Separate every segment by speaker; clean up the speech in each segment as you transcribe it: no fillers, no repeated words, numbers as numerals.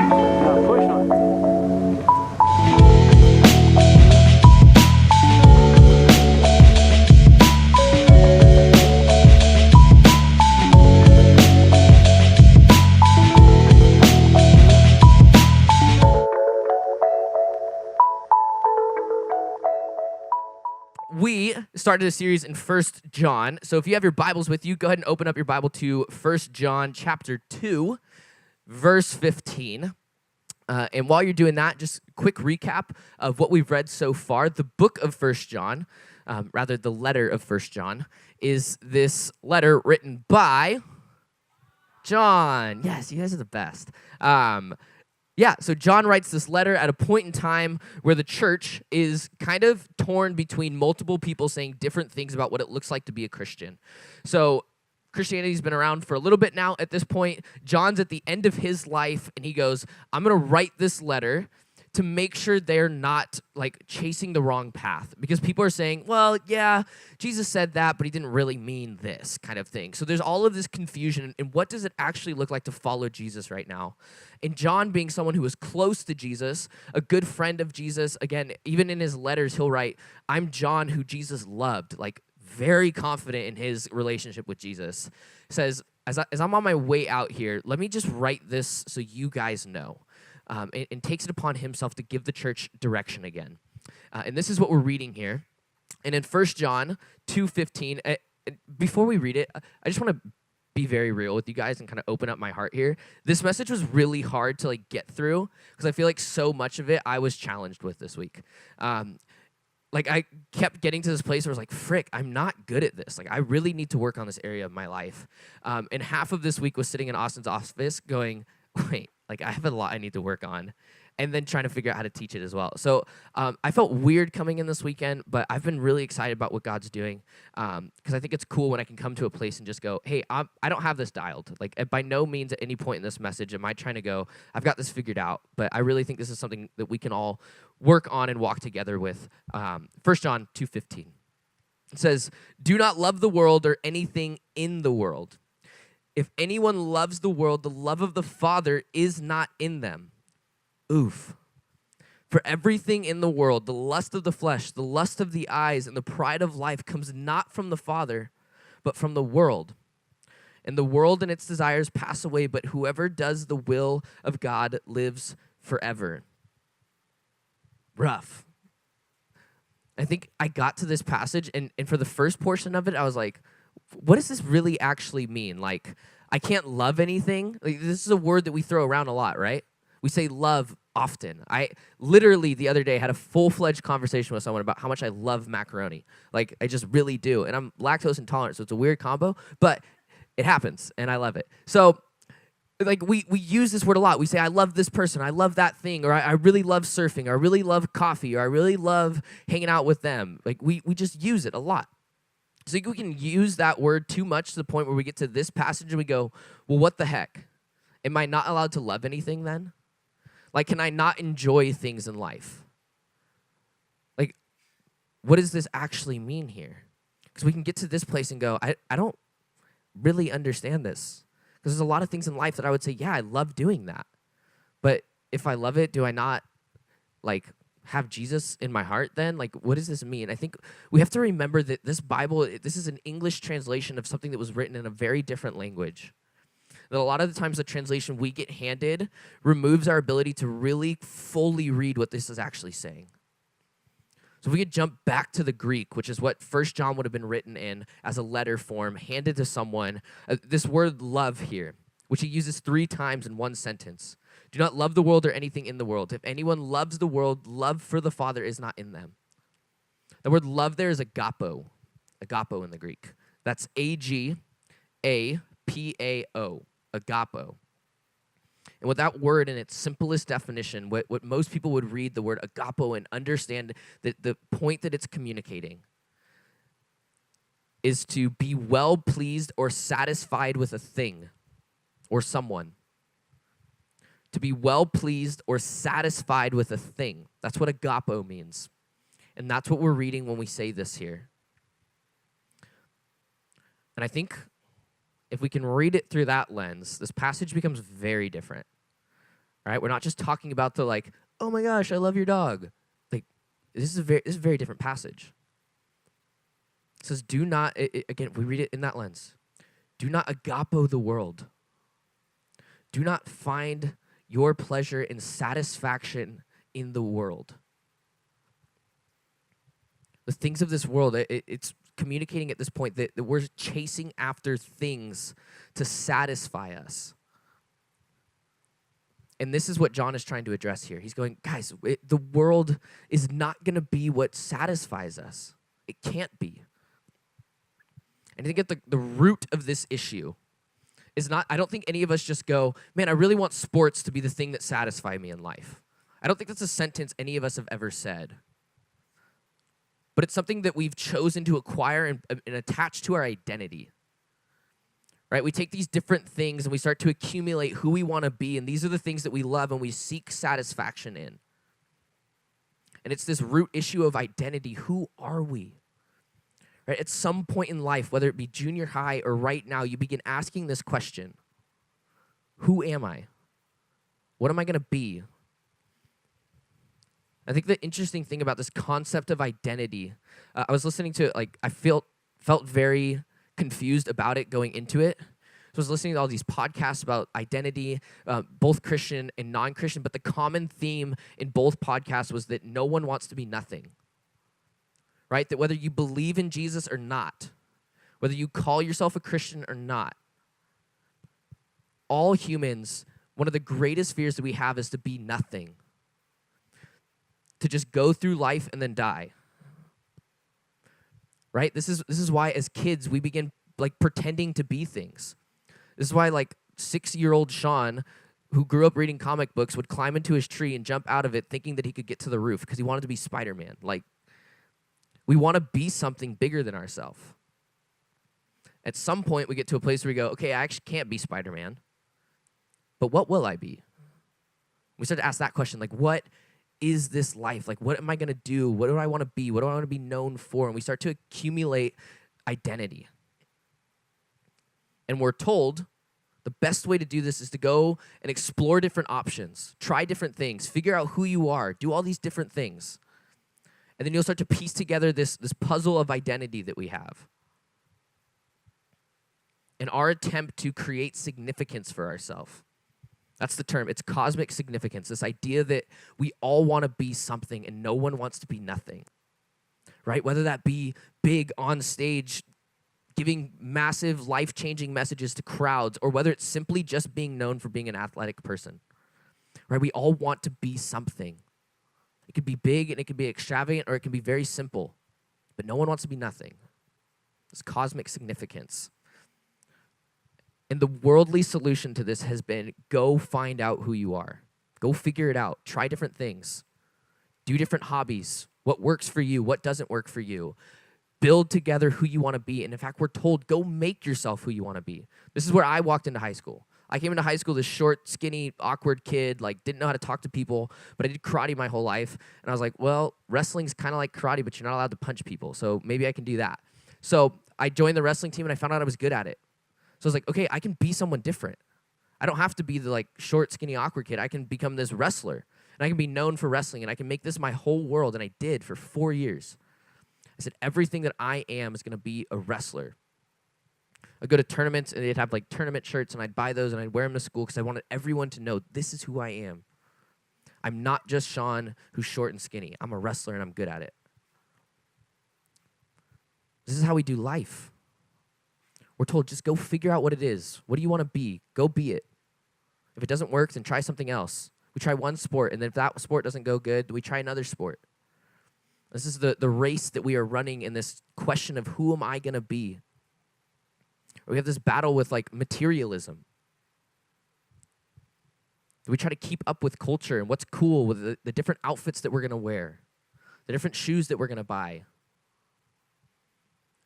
Speaker 1: Push on.
Speaker 2: We started a series in 1 John. So if you have your Bibles with you, go ahead and open up your Bible to 1 John chapter 2, verse 15. And while you're doing that, just a quick recap of what we've read so far. The book of 1 John, rather the letter of 1 John, is this letter written by John. Yes, you guys are the best. So John writes this letter at a point in time where the church is kind of torn between multiple people saying different things about what it looks like to be a Christian. So Christianity's been around for a little bit now at this point. John's at the end of his life, and he goes, I'm going to write this letter to make sure they're not like chasing the wrong path, because people are saying, well, yeah, Jesus said that, but he didn't really mean this kind of thing. So there's all of this confusion, and what does it actually look like to follow Jesus right now? And John, being someone who was close to Jesus, a good friend of Jesus, again, even in his letters, he'll write, I'm John who Jesus loved, like very confident in his relationship with Jesus, says, as I'm on my way out here, let me just write this so you guys know. And takes it upon himself to give the church direction again. And this is what we're reading here. And in 1 John 2:15, before we read it, I just want to be very real with you guys and kind of open up my heart here. This message was really hard to like get through because I feel like so much of it I was challenged with this week. I kept getting to this place where I was like, frick, I'm not good at this. Like, I really need to work on this area of my life. And half of this week was sitting in Austin's office going, wait, like I have a lot I need to work on, and then trying to figure out how to teach it as well. So I felt weird coming in this weekend, but I've been really excited about what God's doing because I think it's cool when I can come to a place and just go, hey, I don't have this dialed. Like by no means at any point in this message am I trying to go, I've got this figured out. But I really think this is something that we can all work on and walk together with. 1 John 2:15. It says, do not love the world or anything in the world. If anyone loves the world, the love of the Father is not in them. Oof. For everything in the world, the lust of the flesh, the lust of the eyes, and the pride of life comes not from the Father, but from the world. And the world and its desires pass away, but whoever does the will of God lives forever. Rough. I think I got to this passage, and for the first portion of it, I was like, what does this really actually mean? Like, I can't love anything. Like, this is a word that we throw around a lot, right? We say love often. I literally the other day had a full-fledged conversation with someone about how much I love macaroni. Like, I just really do. And I'm lactose intolerant, so it's a weird combo, but it happens, and I love it. So, like, we use this word a lot. We say, I love this person, I love that thing, or I really love surfing, or I really love coffee, or I really love hanging out with them. Like, we just use it a lot. So we can use that word too much to the point where we get to this passage and we go, well, what the heck? Am I not allowed to love anything then? Like, can I not enjoy things in life? Like, what does this actually mean here? Because we can get to this place and go, I don't really understand this. Because there's a lot of things in life that I would say, yeah, I love doing that. But if I love it, do I not, like, have Jesus in my heart then? Like, what does this mean? I think we have to remember that this Bible, this is an English translation of something that was written in a very different language. That a lot of the times the translation we get handed removes our ability to really fully read what this is actually saying. So if we could jump back to the Greek, which is what 1 John would have been written in as a letter form, handed to someone, this word love here, which he uses 3 times in one sentence. Do not love the world or anything in the world. If anyone loves the world, love for the Father is not in them. The word love there is agapo in the Greek. That's A-G-A-P-A-O, agapo. And with that word in its simplest definition, what most people would read the word agapo and understand that the point that it's communicating is to be well pleased or satisfied with a thing or someone. To be well pleased or satisfied with a thing. That's what agapo means. And that's what we're reading when we say this here. And I think if we can read it through that lens, this passage becomes very different. right? We're not just talking about the like, oh my gosh, I love your dog. Like, this is a very different passage. It says, do not, again, we read it in that lens. Do not agapo the world. Do not find your pleasure and satisfaction in the world. The things of this world, it's communicating at this point that we're chasing after things to satisfy us. And this is what John is trying to address here. He's going, guys, the world is not going to be what satisfies us. It can't be. And I think at the root of this issue is not, I don't think any of us just go, man, I really want sports to be the thing that satisfy me in life. I don't think that's a sentence any of us have ever said. But it's something that we've chosen to acquire and attach to our identity. Right? We take these different things and we start to accumulate who we want to be, and these are the things that we love and we seek satisfaction in. And it's this root issue of identity. Who are we? Right? At some point in life, whether it be junior high or right now, you begin asking this question. Who am I? What am I going to be? I think the interesting thing about this concept of identity, I was listening to it, like I felt very confused about it going into it. So I was listening to all these podcasts about identity, both Christian and non-Christian, but the common theme in both podcasts was that no one wants to be nothing, right? That whether you believe in Jesus or not, whether you call yourself a Christian or not, all humans, one of the greatest fears that we have is to be nothing. To just go through life and then die. Right? This is why as kids we begin like pretending to be things. This is why like 6-year-old Sean, who grew up reading comic books, would climb into his tree and jump out of it thinking that he could get to the roof because he wanted to be Spider-Man. Like, we want to be something bigger than ourselves. At some point we get to a place where we go, okay, I actually can't be Spider-Man, but what will I be? We start to ask that question, like, what is this life? Like, what am I going to do? What do I want to be? What do I want to be known for? And we start to accumulate identity. And we're told the best way to do this is to go and explore different options, try different things, figure out who you are, do all these different things. And then you'll start to piece together this puzzle of identity that we have. In our attempt to create significance for ourselves. That's the term. It's cosmic significance, this idea that we all want to be something and no one wants to be nothing, right? Whether that be big on stage, giving massive, life-changing messages to crowds, or whether it's simply just being known for being an athletic person, right? We all want to be something. It could be big and it could be extravagant, or it can be very simple, but no one wants to be nothing. It's cosmic significance. And the worldly solution to this has been go find out who you are. Go figure it out. Try different things. Do different hobbies. What works for you? What doesn't work for you? Build together who you want to be. And in fact, we're told go make yourself who you want to be. This is where I walked into high school. I came into high school this short, skinny, awkward kid, like didn't know how to talk to people, but I did karate my whole life. And I was like, well, wrestling's kind of like karate, but you're not allowed to punch people. So maybe I can do that. So I joined the wrestling team and I found out I was good at it. So I was like, okay, I can be someone different. I don't have to be the like short, skinny, awkward kid. I can become this wrestler, and I can be known for wrestling, and I can make this my whole world, and I did for 4 years. I said, everything that I am is going to be a wrestler. I'd go to tournaments, and they'd have like tournament shirts, and I'd buy those, and I'd wear them to school because I wanted everyone to know this is who I am. I'm not just Sean who's short and skinny. I'm a wrestler, and I'm good at it. This is how we do life. We're told, just go figure out what it is. What do you want to be? Go be it. If it doesn't work, then try something else. We try one sport, and then if that sport doesn't go good, we try another sport. This is the race that we are running in this question of who am I going to be? We have this battle with like materialism. We try to keep up with culture and what's cool with the different outfits that we're going to wear, the different shoes that we're going to buy.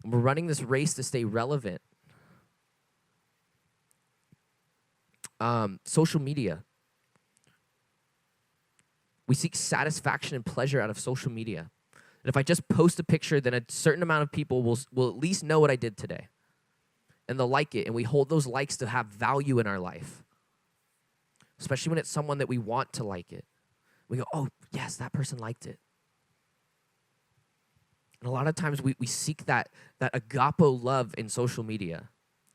Speaker 2: And we're running this race to stay relevant. Social media. We seek satisfaction and pleasure out of social media. And if I just post a picture, then a certain amount of people will at least know what I did today. And they'll like it, and we hold those likes to have value in our life. especially when it's someone that we want to like it. We go, oh, yes, that person liked it. And a lot of times we seek that agapo love in social media,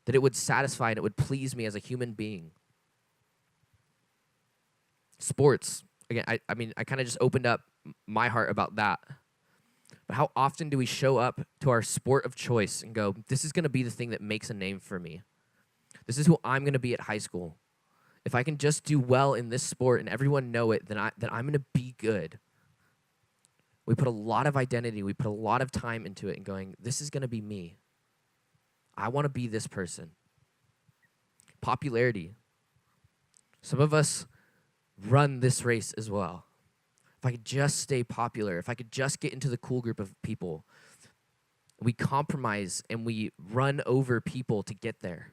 Speaker 2: that it would satisfy and it would please me as a human being. Sports, again, I mean, I kind of just opened up my heart about that. But how often do we show up to our sport of choice and go, this is going to be the thing that makes a name for me. This is who I'm going to be at high school. If I can just do well in this sport and everyone know it, then I'm going to be good. We put a lot of identity, we put a lot of time into it and going, this is going to be me. I want to be this person. Popularity. Some of us run this race as well. If I could just stay popular, if I could just get into the cool group of people, we compromise and we run over people to get there.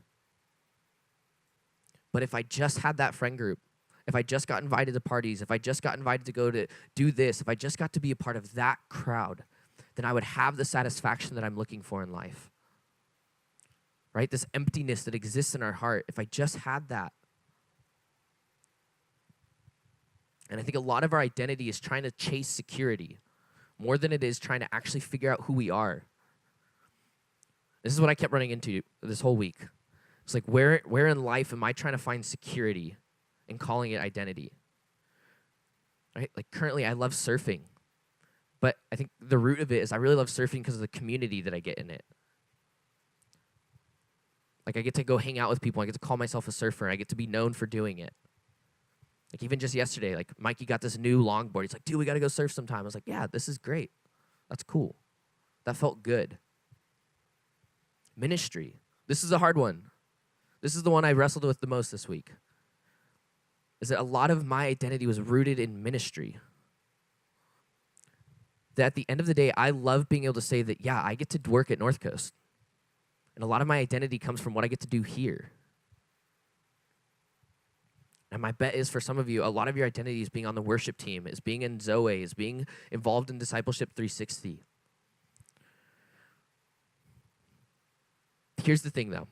Speaker 2: But if I just had that friend group, if I just got invited to parties, if I just got invited to go to do this, if I just got to be a part of that crowd, then I would have the satisfaction that I'm looking for in life. Right? This emptiness that exists in our heart, if I just had that. And I think a lot of our identity is trying to chase security more than it is trying to actually figure out who we are. This is what I kept running into this whole week. It's like, where in life am I trying to find security and calling it identity? Right? Like currently I love surfing, but I think the root of it is I really love surfing because of the community that I get in it. Like I get to go hang out with people. I get to call myself a surfer. I get to be known for doing it. Like even just yesterday, like Mikey got this new longboard. He's like, dude, we got to go surf sometime. I was like, yeah, this is great. That's cool. That felt good. Ministry. This is a hard one. This is the one I wrestled with the most this week. Is that a lot of my identity was rooted in ministry. That at the end of the day, I love being able to say that, yeah, I get to work at North Coast. And a lot of my identity comes from what I get to do here. And my bet is for some of you, a lot of your identity is being on the worship team, is being in Zoe, is being involved in Discipleship 360. Here's the thing, though.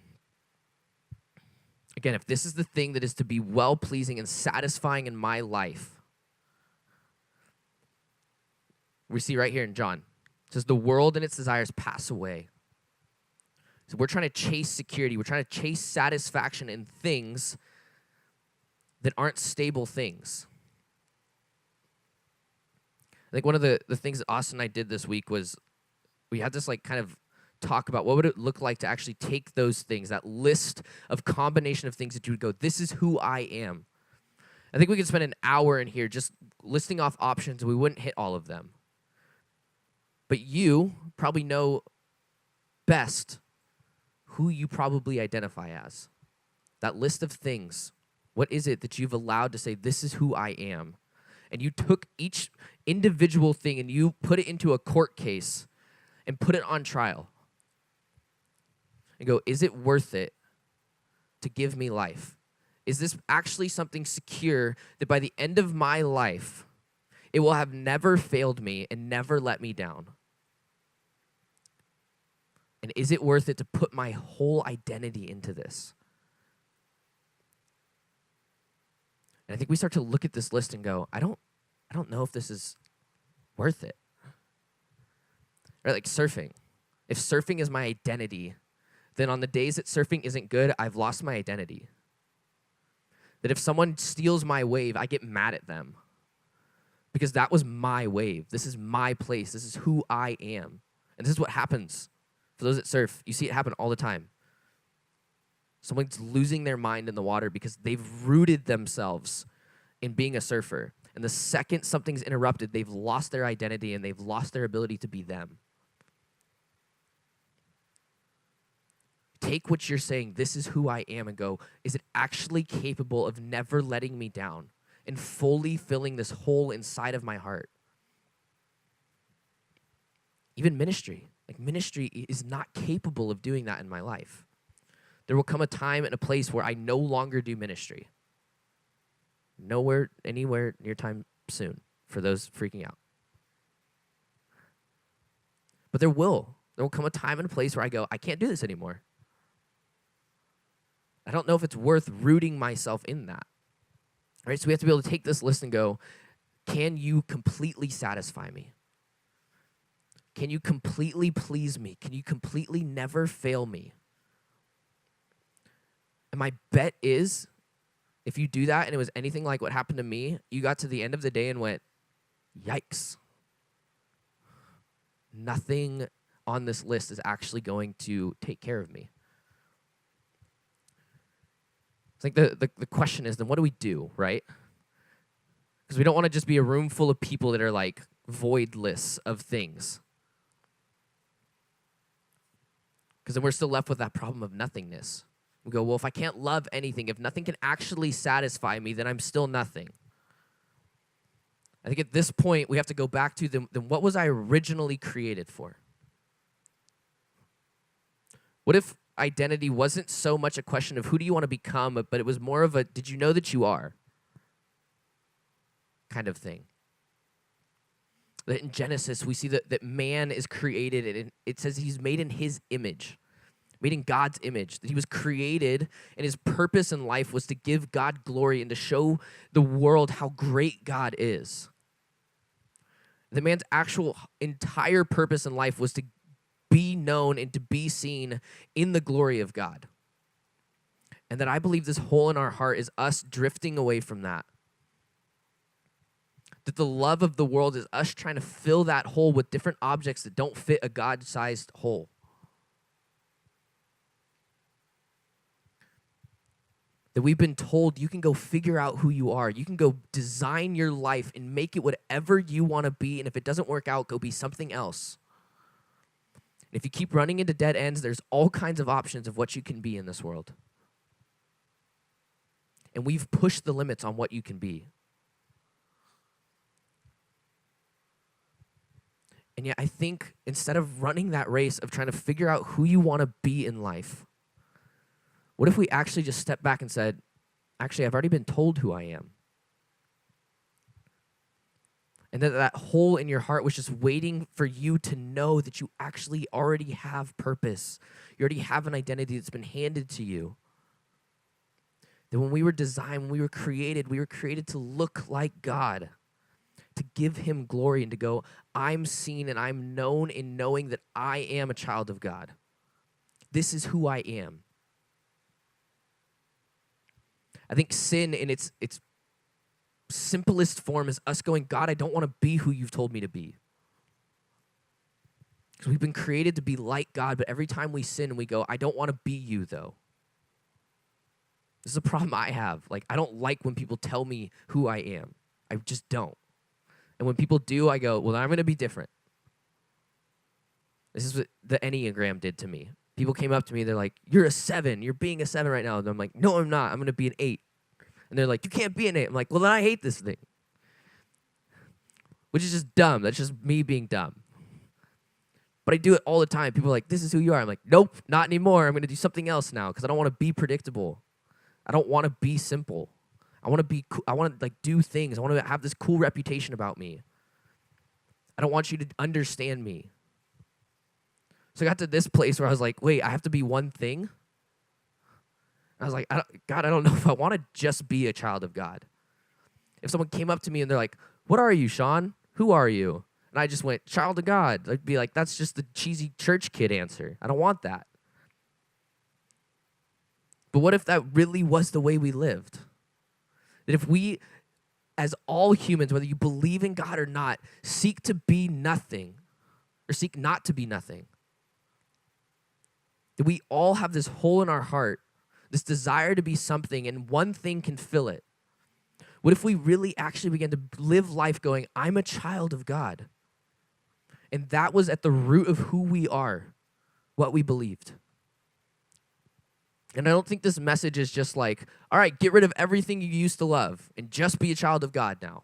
Speaker 2: Again, if this is the thing that is to be well-pleasing and satisfying in my life, we see right here in John, it says, the world and its desires pass away. So we're trying to chase security. We're trying to chase satisfaction in things that aren't stable things. I think one of the things that Austin and I did this week was we had this like kind of talk about what would it look like to actually take those things, that list of combination of things that you would go, this is who I am. I think we could spend an hour in here just listing off options and we wouldn't hit all of them. But you probably know best who you probably identify as. That list of things. What is it that you've allowed to say, this is who I am? And you took each individual thing and you put it into a court case and put it on trial. And go, is it worth it to give me life? Is this actually something secure that by the end of my life, it will have never failed me and never let me down? And is it worth it to put my whole identity into this? And I think we start to look at this list and go, I don't know if this is worth it. Or like surfing. If surfing is my identity, then on the days that surfing isn't good, I've lost my identity. That if someone steals my wave, I get mad at them. Because that was my wave. This is my place. This is who I am. And this is what happens for those that surf. You see it happen all the time. Someone's losing their mind in the water because they've rooted themselves in being a surfer. And the second something's interrupted, they've lost their identity and they've lost their ability to be them. Take what you're saying, this is who I am, and go, is it actually capable of never letting me down and fully filling this hole inside of my heart? Even ministry. Like ministry is not capable of doing that in my life. There will come a time and a place where I no longer do ministry. Nowhere, anywhere near time soon for those freaking out. But there will come a time and a place where I go, I can't do this anymore. I don't know if it's worth rooting myself in that. Right? So we have to be able to take this list and go, can you completely satisfy me? Can you completely please me? Can you completely never fail me? And my bet is, if you do that and it was anything like what happened to me, you got to the end of the day and went, yikes. Nothing on this list is actually going to take care of me. It's like the question is, then what do we do, right? Because we don't want to just be a room full of people that are like void lists of things. Because then we're still left with that problem of nothingness. We go, well, if I can't love anything, if nothing can actually satisfy me, then I'm still nothing. I think at this point, we have to go back to then what was I originally created for? What if identity wasn't so much a question of who do you want to become, but it was more of a did you know that you are kind of thing? That in Genesis, we see that man is created, and it says he's made in his image, made in God's image, that he was created, and his purpose in life was to give God glory and to show the world how great God is. The man's actual entire purpose in life was to be known and to be seen in the glory of God. And that I believe this hole in our heart is us drifting away from that. That the love of the world is us trying to fill that hole with different objects that don't fit a God-sized hole. That we've been told you can go figure out who you are. You can go design your life and make it whatever you want to be. And if it doesn't work out, go be something else. And if you keep running into dead ends, there's all kinds of options of what you can be in this world. And we've pushed the limits on what you can be. And yet I think instead of running that race of trying to figure out who you want to be in life, what if we actually just stepped back and said, actually, I've already been told who I am. And that hole in your heart was just waiting for you to know that you actually already have purpose. You already have an identity that's been handed to you. That when we were designed, when we were created to look like God, to give him glory and to go, I'm seen and I'm known in knowing that I am a child of God. This is who I am. I think sin in its simplest form is us going, God, I don't want to be who you've told me to be. Because we've been created to be like God, but every time we sin, we go, I don't want to be you, though. This is a problem I have. Like, I don't like when people tell me who I am. I just don't. And when people do, I go, well, I'm going to be different. This is what the Enneagram did to me. People came up to me, they're like, you're a 7. You're being a 7 right now. And I'm like, no, I'm not. I'm going to be an 8. And they're like, you can't be an 8. I'm like, well, then I hate this thing. Which is just dumb. That's just me being dumb. But I do it all the time. People are like, this is who you are. I'm like, nope, not anymore. I'm going to do something else now because I don't want to be predictable. I don't want to be simple. I want to be I want to do things. I want to have this cool reputation about me. I don't want you to understand me. So I got to this place where I was like, wait, I have to be one thing? I was like, God, I don't know if I want to just be a child of God. If someone came up to me and they're like, what are you, Sean? Who are you? And I just went, child of God. I'd be like, that's just the cheesy church kid answer. I don't want that. But what if that really was the way we lived? That if we, as all humans, whether you believe in God or not, seek to be nothing, or seek not to be nothing, that we all have this hole in our heart, this desire to be something, and one thing can fill it. What if we really actually began to live life going, I'm a child of God? And that was at the root of who we are, what we believed. And I don't think this message is just like, all right, get rid of everything you used to love and just be a child of God now.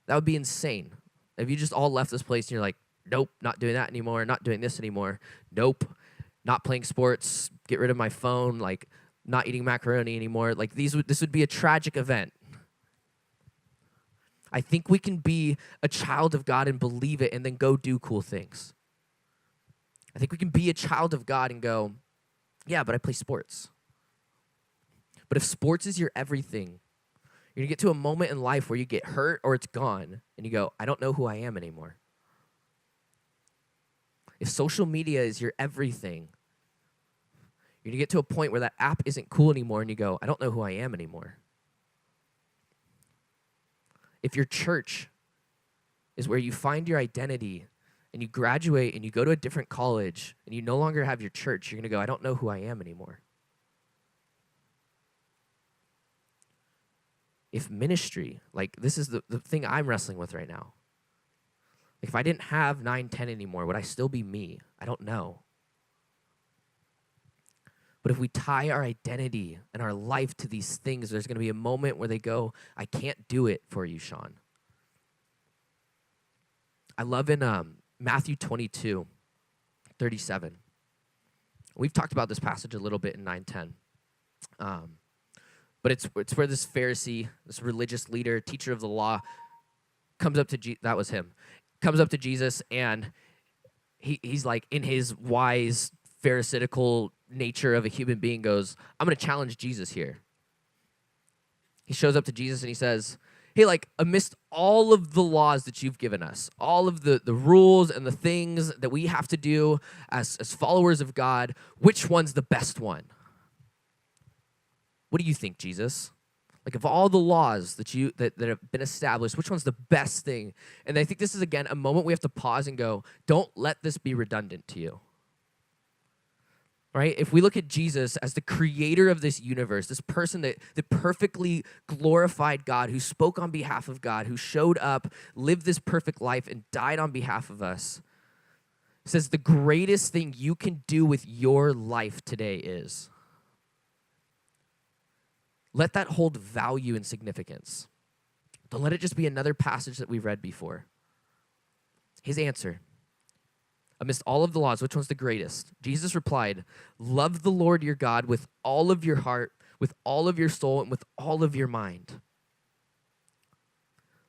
Speaker 2: That would be insane. If you just all left this place and you're like, nope, not doing that anymore, not doing this anymore, nope, not playing sports, get rid of my phone, like not eating macaroni anymore. Like this would be a tragic event. I think we can be a child of God and believe it and then go do cool things. I think we can be a child of God and go, yeah, but I play sports. But if sports is your everything, You're going to get to a moment in life where you get hurt or it's gone, and you go, I don't know who I am anymore. If social media is your everything, you're going to get to a point where that app isn't cool anymore, and you go, I don't know who I am anymore. If your church is where you find your identity, and you graduate and you go to a different college, and you no longer have your church, you're going to go, I don't know who I am anymore. If ministry, like this is the thing I'm wrestling with right now. If I didn't have 9-10 anymore, would I still be me? I don't know. But if we tie our identity and our life to these things, there's going to be a moment where they go, I can't do it for you, Sean. I love in Matthew 22:37. We've talked about this passage a little bit in 9-10. But it's where this Pharisee, this religious leader, teacher of the law, comes up to that was him. Comes up to Jesus, and he's like, in his wise pharisaical nature of a human being, goes, I'm going to challenge Jesus here. He shows up to Jesus and he says, hey, like, amidst all of the laws that you've given us, all of the rules and the things that we have to do as followers of God, which one's the best one? What do you think, Jesus? Like, of all the laws that have been established, which one's the best thing? And I think this is, again, a moment we have to pause and go, don't let this be redundant to you. Right? If we look at Jesus as the creator of this universe, this person that perfectly glorified God, who spoke on behalf of God, who showed up, lived this perfect life, and died on behalf of us, says the greatest thing you can do with your life today is, let that hold value and significance. Don't let it just be another passage that we've read before. His answer, amidst all of the laws, which one's the greatest? Jesus replied, love the Lord your God with all of your heart, with all of your soul, and with all of your mind.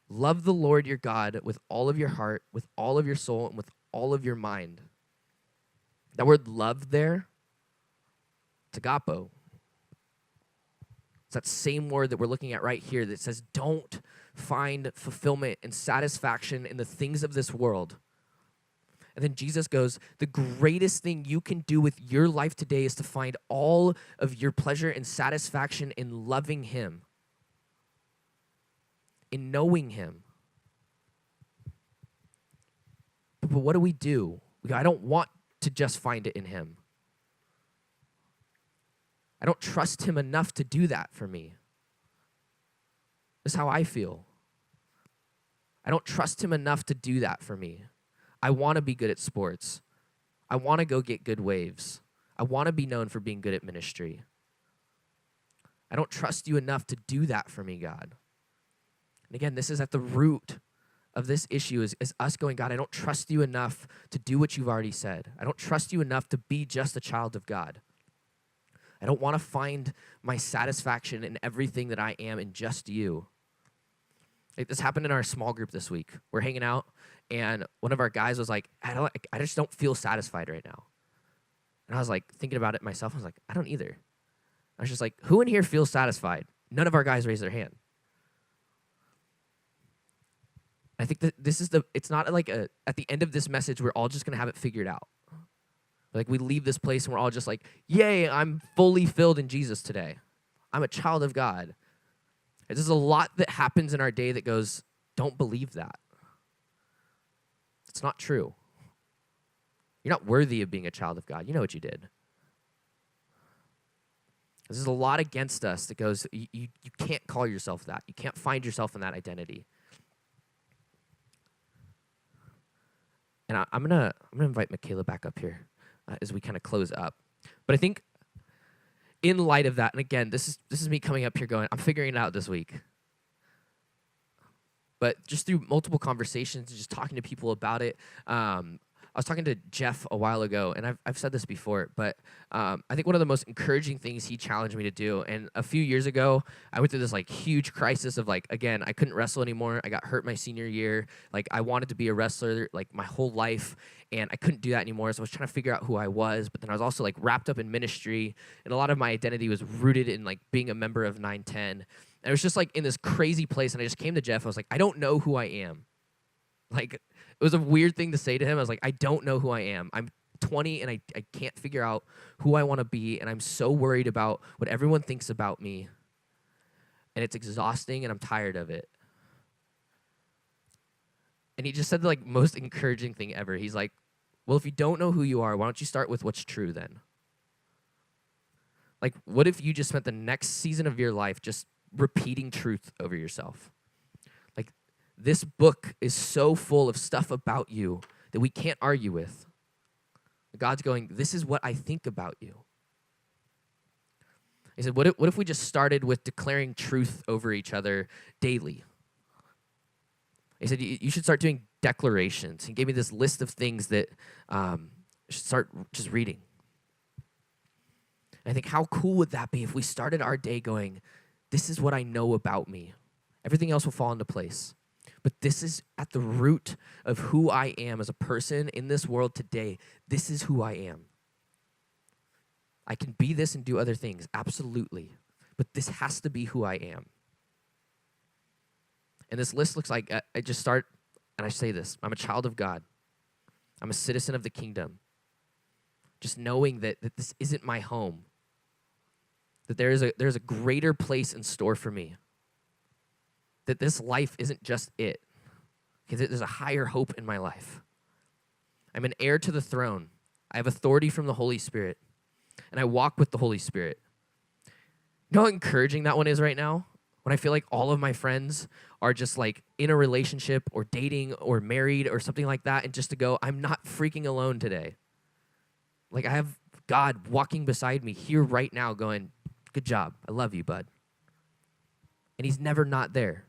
Speaker 2: Love the Lord your God with all of your heart, with all of your soul, and with all of your mind. That word love there, it's agapo. It's that same word that we're looking at right here that says, don't find fulfillment and satisfaction in the things of this world. And then Jesus goes, the greatest thing you can do with your life today is to find all of your pleasure and satisfaction in loving him, in knowing him. But what do? We go, I don't want to just find it in him. I don't trust him enough to do that for me. That's how I feel. I don't trust him enough to do that for me. I want to be good at sports. I want to go get good waves. I want to be known for being good at ministry. I don't trust you enough to do that for me, God. And again, this is at the root of this issue is us going, God, I don't trust you enough to do what you've already said. I don't trust you enough to be just a child of God. I don't want to find my satisfaction in everything that I am in just you. This happened in our small group this week. We're hanging out, and one of our guys was like, I just don't feel satisfied right now. And I was like, thinking about it myself. I was like, I don't either. I was just like, who in here feels satisfied? None of our guys raised their hand. I think that it's not like at the end of this message, we're all just going to have it figured out. Like, we leave this place and we're all just like, yay, I'm fully filled in Jesus today. I'm a child of God. There's a lot that happens in our day that goes, don't believe that. It's not true. You're not worthy of being a child of God. You know what you did. There's a lot against us that goes, you can't call yourself that. You can't find yourself in that identity. And I'm gonna invite Michaela back up here as we kind of close up. But I think in light of that, and again, this is me coming up here going, I'm figuring it out this week. But just through multiple conversations and just talking to people about it, I was talking to Jeff a while ago, and I've said this before, but I think one of the most encouraging things he challenged me to do, and a few years ago, I went through this like huge crisis of like, again, I couldn't wrestle anymore. I got hurt my senior year. Like, I wanted to be a wrestler like my whole life, and I couldn't do that anymore. So I was trying to figure out who I was, but then I was also like wrapped up in ministry, and a lot of my identity was rooted in like being a member of 910. And it was just like in this crazy place, and I just came to Jeff. I was like, I don't know who I am. Like, it was a weird thing to say to him. I was like, I don't know who I am. I'm 20, and I can't figure out who I want to be, and I'm so worried about what everyone thinks about me, and it's exhausting, and I'm tired of it. And he just said the most encouraging thing ever. He's like, well, if you don't know who you are, why don't you start with what's true then? Like, what if you just spent the next season of your life just repeating truth over yourself? Like, this book is so full of stuff about you that we can't argue with. God's going, this is what I think about you. He said, what if we just started with declaring truth over each other daily? He said, you should start doing declarations. He gave me this list of things that should start just reading. And I think, how cool would that be if we started our day going, this is what I know about me. Everything else will fall into place. But this is at the root of who I am as a person in this world today. This is who I am. I can be this and do other things, absolutely. But this has to be who I am. And this list looks like, I just start, and I say this, I'm a child of God. I'm a citizen of the kingdom. Just knowing that this isn't my home. That there's a greater place in store for me. That this life isn't just it. Because there's a higher hope in my life. I'm an heir to the throne. I have authority from the Holy Spirit. And I walk with the Holy Spirit. You know how encouraging that one is right now? When I feel like all of my friends are just like in a relationship or dating or married or something like that, and just to go, I'm not freaking alone today. Like, I have God walking beside me here right now going, good job. I love you, bud. And he's never not there.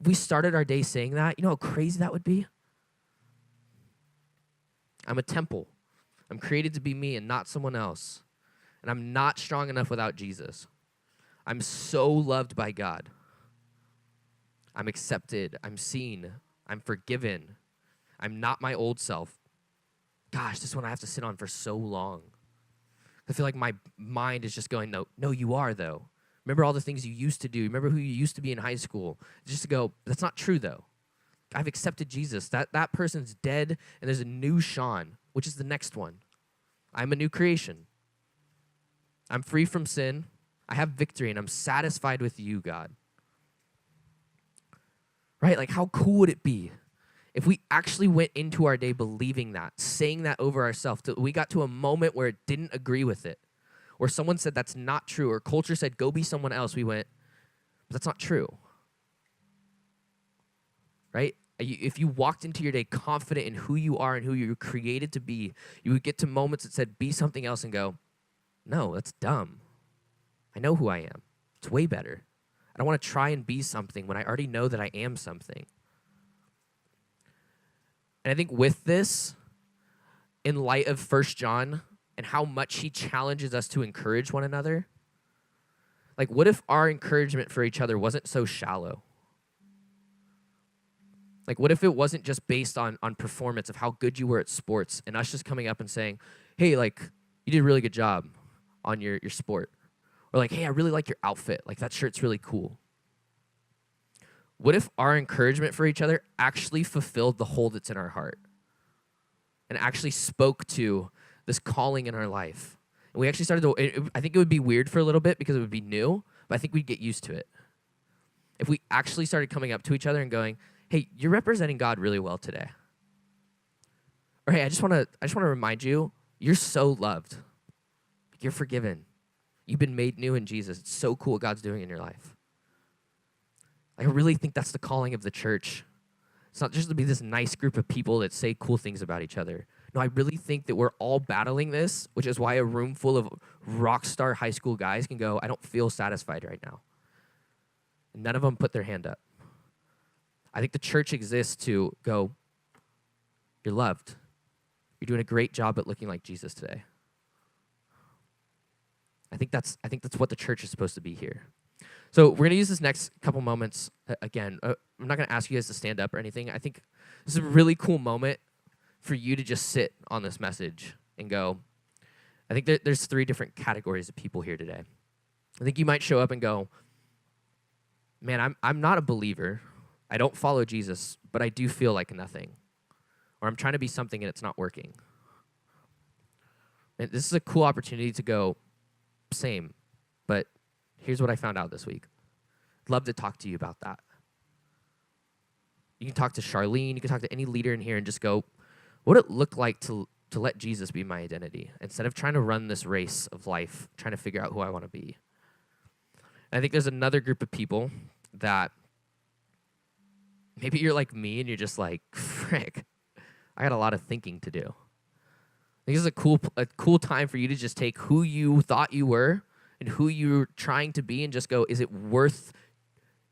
Speaker 2: If we started our day saying that, you know how crazy that would be? I'm a temple. I'm created to be me and not someone else. And I'm not strong enough without Jesus. I'm so loved by God. I'm accepted. I'm seen. I'm forgiven. I'm not my old self. Gosh, this one I have to sit on for so long. I feel like my mind is just going, no, you are, though. Remember all the things you used to do. Remember who you used to be in high school. Just to go, that's not true, though. I've accepted Jesus. That person's dead, and there's a new Sean, which is the next one. I'm a new creation. I'm free from sin. I have victory, and I'm satisfied with you, God. Right? Like, how cool would it be if we actually went into our day believing that, saying that over ourselves, till we got to a moment where it didn't agree with it, or someone said that's not true, or culture said, go be someone else. We went, but that's not true. Right? If you walked into your day confident in who you are and who you were created to be, you would get to moments that said, be something else, and go, no, that's dumb. I know who I am. It's way better. I don't want to try and be something when I already know that I am something. And I think with this, in light of 1 John and how much he challenges us to encourage one another, like, what if our encouragement for each other wasn't so shallow? Like, what if it wasn't just based on performance of how good you were at sports and us just coming up and saying, hey, like, you did a really good job on your sport. Or like, hey, I really like your outfit. Like, that shirt's really cool. What if our encouragement for each other actually fulfilled the hole that's in our heart and actually spoke to this calling in our life? And we actually started to, I think it would be weird for a little bit because it would be new, but I think we'd get used to it. If we actually started coming up to each other and going, hey, you're representing God really well today. Or hey, I just want to remind you, you're so loved. You're forgiven. You've been made new in Jesus. It's so cool what God's doing in your life. I really think that's the calling of the church. It's not just to be this nice group of people that say cool things about each other. No, I really think that we're all battling this, which is why a room full of rock star high school guys can go, I don't feel satisfied right now. And none of them put their hand up. I think the church exists to go, you're loved. You're doing a great job at looking like Jesus today. I think that's what the church is supposed to be here. So we're going to use this next couple moments. Again, I'm not going to ask you guys to stand up or anything. I think this is a really cool moment for you to just sit on this message and go, I think there's 3 different categories of people here today. I think you might show up and go, man, I'm not a believer. I don't follow Jesus, but I do feel like nothing. Or I'm trying to be something and it's not working. And this is a cool opportunity to go, same, but here's what I found out this week. I'd love to talk to you about that. You can talk to Charlene, you can talk to any leader in here and just go, what would it look like to let Jesus be my identity instead of trying to run this race of life, trying to figure out who I want to be. And I think there's another group of people that maybe you're like me and you're just like, frick, I got a lot of thinking to do. I think this is a cool time for you to just take who you thought you were and who you're trying to be and just go, is it worth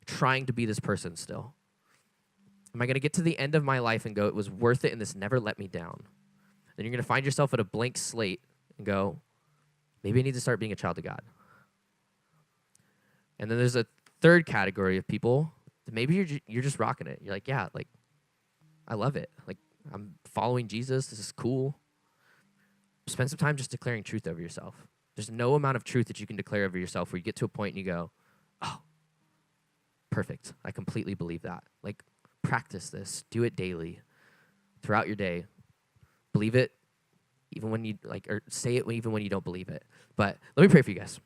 Speaker 2: trying to be this person still? Am I going to get to the end of my life and go, it was worth it and this never let me down? Then you're going to find yourself at a blank slate and go, maybe I need to start being a child of God. And then there's a third category of people that maybe you're just rocking it. You're like, yeah, like, I love it. Like, I'm following Jesus. This is cool. Spend some time just declaring truth over yourself. There's no amount of truth that you can declare over yourself where you get to a point and you go, oh, perfect. I completely believe that. Like, practice this. Do it daily throughout your day. Believe it even when you, like, or say it even when you don't believe it. But let me pray for you guys.